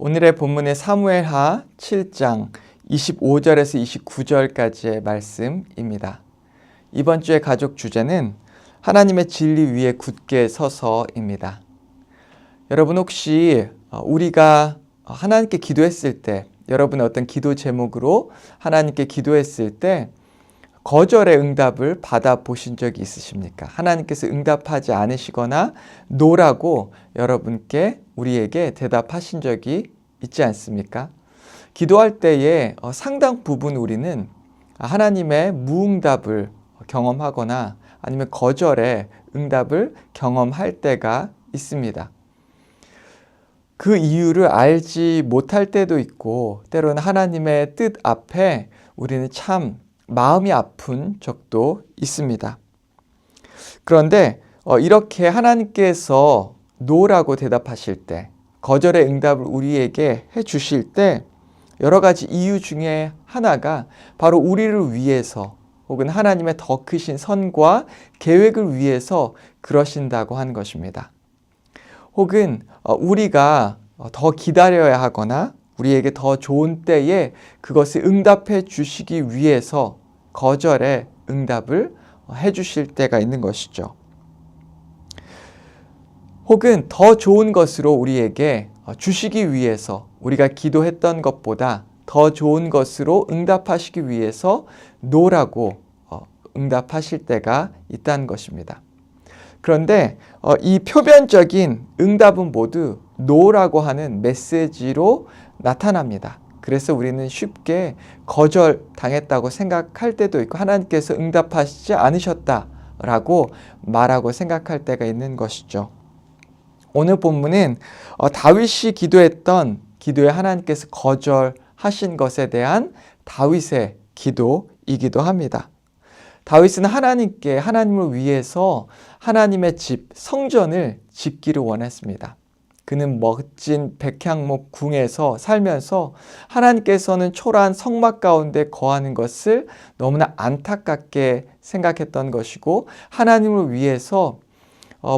오늘의 본문은 사무엘하 7장 25절에서 29절까지의 말씀입니다. 이번 주의 가족 주제는 하나님의 진리 위에 굳게 서서입니다. 여러분 혹시 우리가 하나님께 기도했을 때, 여러분의 어떤 기도 제목으로 하나님께 기도했을 때 거절의 응답을 받아보신 적이 있으십니까? 하나님께서 응답하지 않으시거나 노라고 여러분께 우리에게 대답하신 적이 있지 않습니까? 기도할 때에 상당 부분 우리는 하나님의 무응답을 경험하거나 아니면 거절의 응답을 경험할 때가 있습니다. 그 이유를 알지 못할 때도 있고 때로는 하나님의 뜻 앞에 우리는 참 마음이 아픈 적도 있습니다. 그런데 이렇게 하나님께서 노라고 대답하실 때, 거절의 응답을 우리에게 해주실 때 여러 가지 이유 중에 하나가 바로 우리를 위해서 혹은 하나님의 더 크신 선과 계획을 위해서 그러신다고 하는 것입니다. 혹은 우리가 더 기다려야 하거나 우리에게 더 좋은 때에 그것을 응답해 주시기 위해서 거절의 응답을 해 주실 때가 있는 것이죠. 혹은 더 좋은 것으로 우리에게 주시기 위해서 우리가 기도했던 것보다 더 좋은 것으로 응답하시기 위해서 노라고 응답하실 때가 있다는 것입니다. 그런데 이 표면적인 응답은 모두 노라고 하는 메시지로 나타납니다. 그래서 우리는 쉽게 거절당했다고 생각할 때도 있고 하나님께서 응답하시지 않으셨다라고 말하고 생각할 때가 있는 것이죠. 오늘 본문은 다윗이 기도했던 기도에 하나님께서 거절하신 것에 대한 다윗의 기도이기도 합니다. 다윗은 하나님을 위해서 하나님의 집, 성전을 짓기를 원했습니다. 그는 멋진 백향목 궁에서 살면서 하나님께서는 초라한 성막 가운데 거하는 것을 너무나 안타깝게 생각했던 것이고 하나님을 위해서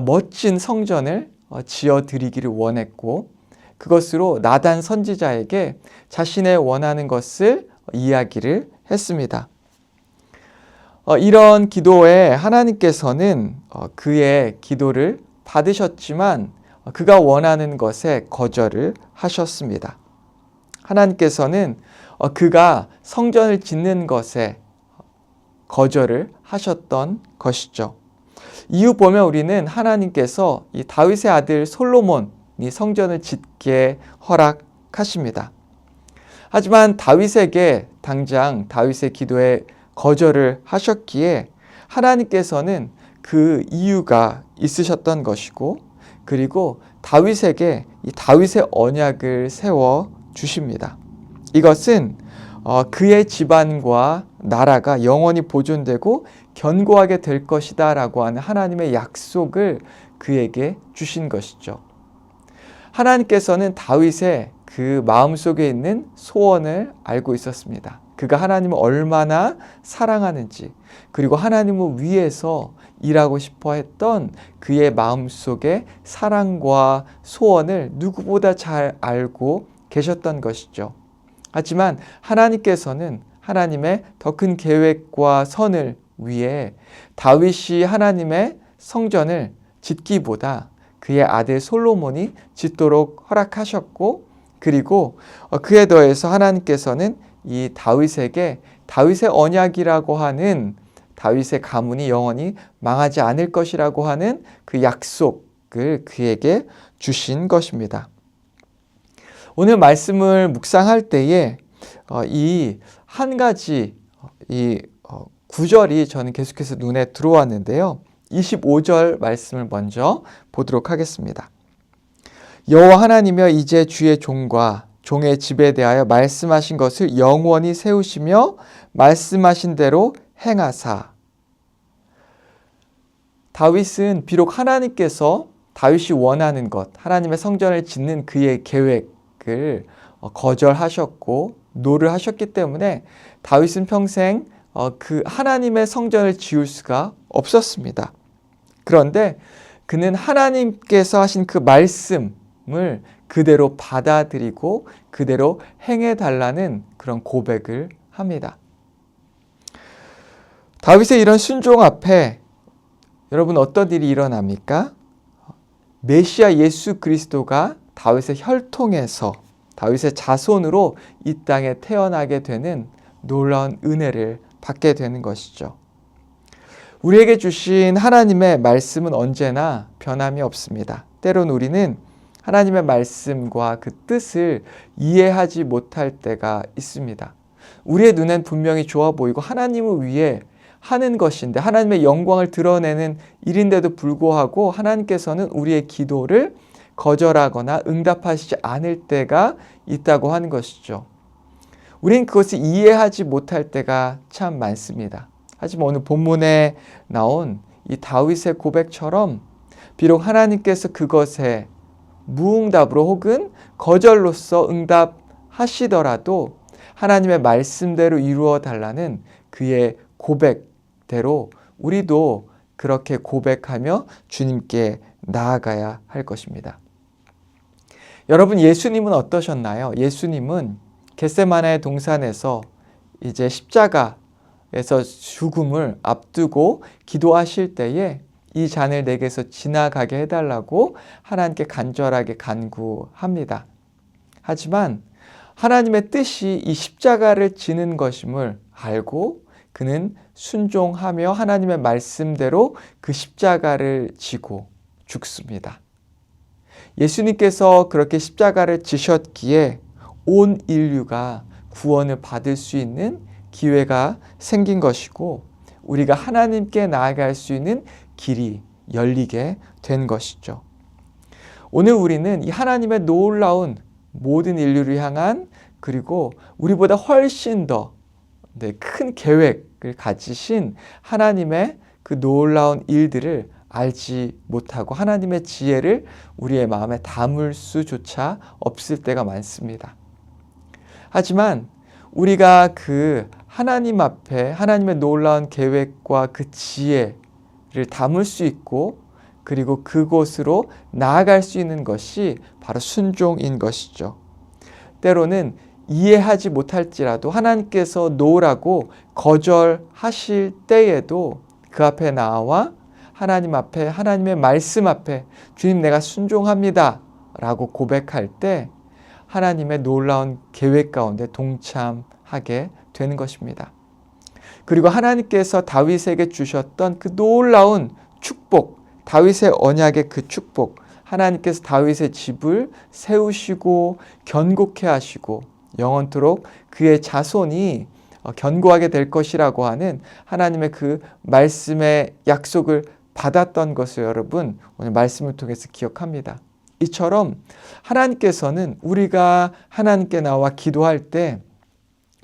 멋진 성전을 지어드리기를 원했고 그것으로 나단 선지자에게 자신의 원하는 것을 이야기를 했습니다. 이런 기도에 하나님께서는 그의 기도를 받으셨지만 그가 원하는 것에 거절을 하셨습니다. 하나님께서는 그가 성전을 짓는 것에 거절을 하셨던 것이죠. 이유 보면 우리는 하나님께서 이 다윗의 아들 솔로몬이 성전을 짓게 허락하십니다. 하지만 다윗에게 당장 다윗의 기도에 거절을 하셨기에 하나님께서는 그 이유가 있으셨던 것이고 그리고 다윗에게 이 다윗의 언약을 세워 주십니다. 이것은 그의 집안과 나라가 영원히 보존되고 견고하게 될 것이다 라고 하는 하나님의 약속을 그에게 주신 것이죠. 하나님께서는 다윗의 그 마음속에 있는 소원을 알고 있었습니다. 그가 하나님을 얼마나 사랑하는지 그리고 하나님을 위해서 일하고 싶어 했던 그의 마음속의 사랑과 소원을 누구보다 잘 알고 계셨던 것이죠. 하지만 하나님께서는 하나님의 더 큰 계획과 선을 위해 다윗이 하나님의 성전을 짓기보다 그의 아들 솔로몬이 짓도록 허락하셨고 그리고 그에 더해서 하나님께서는 이 다윗에게 다윗의 언약이라고 하는 다윗의 가문이 영원히 망하지 않을 것이라고 하는 그 약속을 그에게 주신 것입니다. 오늘 말씀을 묵상할 때에 이 한 가지 구절이 저는 계속해서 눈에 들어왔는데요. 25절 말씀을 먼저 보도록 하겠습니다. 여호와 하나님이여 이제 주의 종과 종의 집에 대하여 말씀하신 것을 영원히 세우시며 말씀하신 대로 행하사. 다윗은 비록 하나님께서 다윗이 원하는 것, 하나님의 성전을 짓는 그의 계획을 거절하셨고 노를 하셨기 때문에 다윗은 평생 그 하나님의 성전을 지을 수가 없었습니다. 그런데 그는 하나님께서 하신 그 말씀을 그대로 받아들이고 그대로 행해달라는 그런 고백을 합니다. 다윗의 이런 순종 앞에 여러분 어떤 일이 일어납니까? 메시아 예수 그리스도가 다윗의 혈통에서 다윗의 자손으로 이 땅에 태어나게 되는 놀라운 은혜를 받게 되는 것이죠. 우리에게 주신 하나님의 말씀은 언제나 변함이 없습니다. 때론 우리는 하나님의 말씀과 그 뜻을 이해하지 못할 때가 있습니다. 우리의 눈엔 분명히 좋아 보이고 하나님을 위해 하는 것인데, 하나님의 영광을 드러내는 일인데도 불구하고 하나님께서는 우리의 기도를 거절하거나 응답하시지 않을 때가 있다고 하는 것이죠. 우리는 그것을 이해하지 못할 때가 참 많습니다. 하지만 오늘 본문에 나온 이 다윗의 고백처럼 비록 하나님께서 그것에 무응답으로 혹은 거절로서 응답하시더라도 하나님의 말씀대로 이루어 달라는 그의 고백대로 우리도 그렇게 고백하며 주님께 나아가야 할 것입니다. 여러분, 예수님은 어떠셨나요? 예수님은 겟세마네 동산에서 이제 십자가에서 죽음을 앞두고 기도하실 때에 이 잔을 내게서 지나가게 해달라고 하나님께 간절하게 간구합니다. 하지만 하나님의 뜻이 이 십자가를 지는 것임을 알고 그는 순종하며 하나님의 말씀대로 그 십자가를 지고 죽습니다. 예수님께서 그렇게 십자가를 지셨기에 온 인류가 구원을 받을 수 있는 기회가 생긴 것이고 우리가 하나님께 나아갈 수 있는 길이 열리게 된 것이죠. 오늘 우리는 이 하나님의 놀라운 모든 인류를 향한 그리고 우리보다 훨씬 더 큰 계획을 가지신 하나님의 그 놀라운 일들을 알지 못하고 하나님의 지혜를 우리의 마음에 담을 수조차 없을 때가 많습니다. 하지만 우리가 그 하나님 앞에 하나님의 놀라운 계획과 그 지혜를 담을 수 있고 그리고 그곳으로 나아갈 수 있는 것이 바로 순종인 것이죠. 때로는 이해하지 못할지라도 하나님께서 놓으라고 거절하실 때에도 그 앞에 나와 하나님 앞에 하나님의 말씀 앞에 주님 내가 순종합니다 라고 고백할 때 하나님의 놀라운 계획 가운데 동참하게 되는 것입니다. 그리고 하나님께서 다윗에게 주셨던 그 놀라운 축복, 다윗의 언약의 그 축복, 하나님께서 다윗의 집을 세우시고 견고케 하시고 영원토록 그의 자손이 견고하게 될 것이라고 하는 하나님의 그 말씀의 약속을 받았던 것을 여러분 오늘 말씀을 통해서 기억합니다. 이처럼 하나님께서는 우리가 하나님께 나와 기도할 때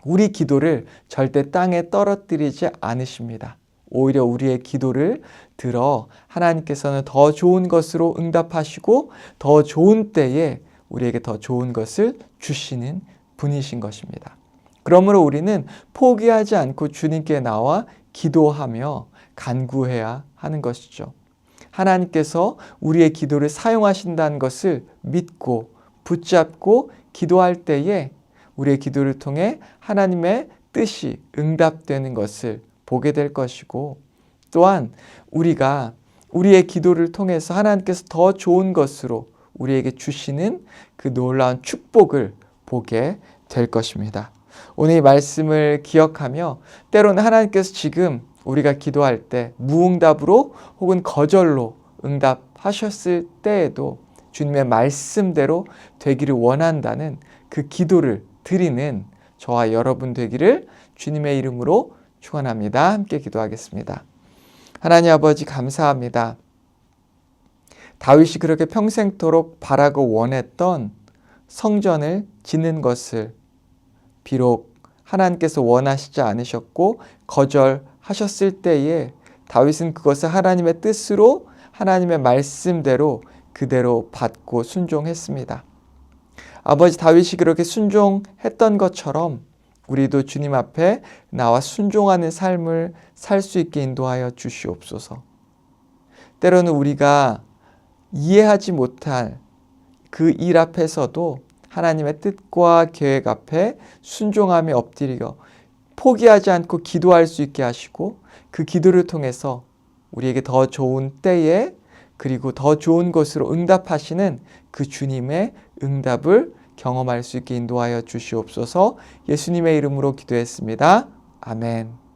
우리 기도를 절대 땅에 떨어뜨리지 않으십니다. 오히려 우리의 기도를 들어 하나님께서는 더 좋은 것으로 응답하시고 더 좋은 때에 우리에게 더 좋은 것을 주시는 분이신 것입니다. 그러므로 우리는 포기하지 않고 주님께 나와 기도하며 간구해야 하는 것이죠. 하나님께서 우리의 기도를 사용하신다는 것을 믿고 붙잡고 기도할 때에 우리의 기도를 통해 하나님의 뜻이 응답되는 것을 보게 될 것이고 또한 우리가 우리의 기도를 통해서 하나님께서 더 좋은 것으로 우리에게 주시는 그 놀라운 축복을 보게 될 것입니다. 오늘 이 말씀을 기억하며 때로는 하나님께서 지금 우리가 기도할 때 무응답으로 혹은 거절로 응답하셨을 때에도 주님의 말씀대로 되기를 원한다는 그 기도를 드리는 저와 여러분 되기를 주님의 이름으로 축원합니다. 함께 기도하겠습니다. 하나님 아버지 감사합니다. 다윗이 그렇게 평생토록 바라고 원했던 성전을 짓는 것을 비록 하나님께서 원하시지 않으셨고 거절하셨을 때에 다윗은 그것을 하나님의 뜻으로 하나님의 말씀대로 그대로 받고 순종했습니다. 아버지 다윗이 그렇게 순종했던 것처럼 우리도 주님 앞에 나와 순종하는 삶을 살 수 있게 인도하여 주시옵소서. 때로는 우리가 이해하지 못할 그 일 앞에서도 하나님의 뜻과 계획 앞에 순종하며 엎드리며 포기하지 않고 기도할 수 있게 하시고, 그 기도를 통해서 우리에게 더 좋은 때에 그리고 더 좋은 것으로 응답하시는 그 주님의 응답을 경험할 수 있게 인도하여 주시옵소서. 예수님의 이름으로 기도했습니다. 아멘.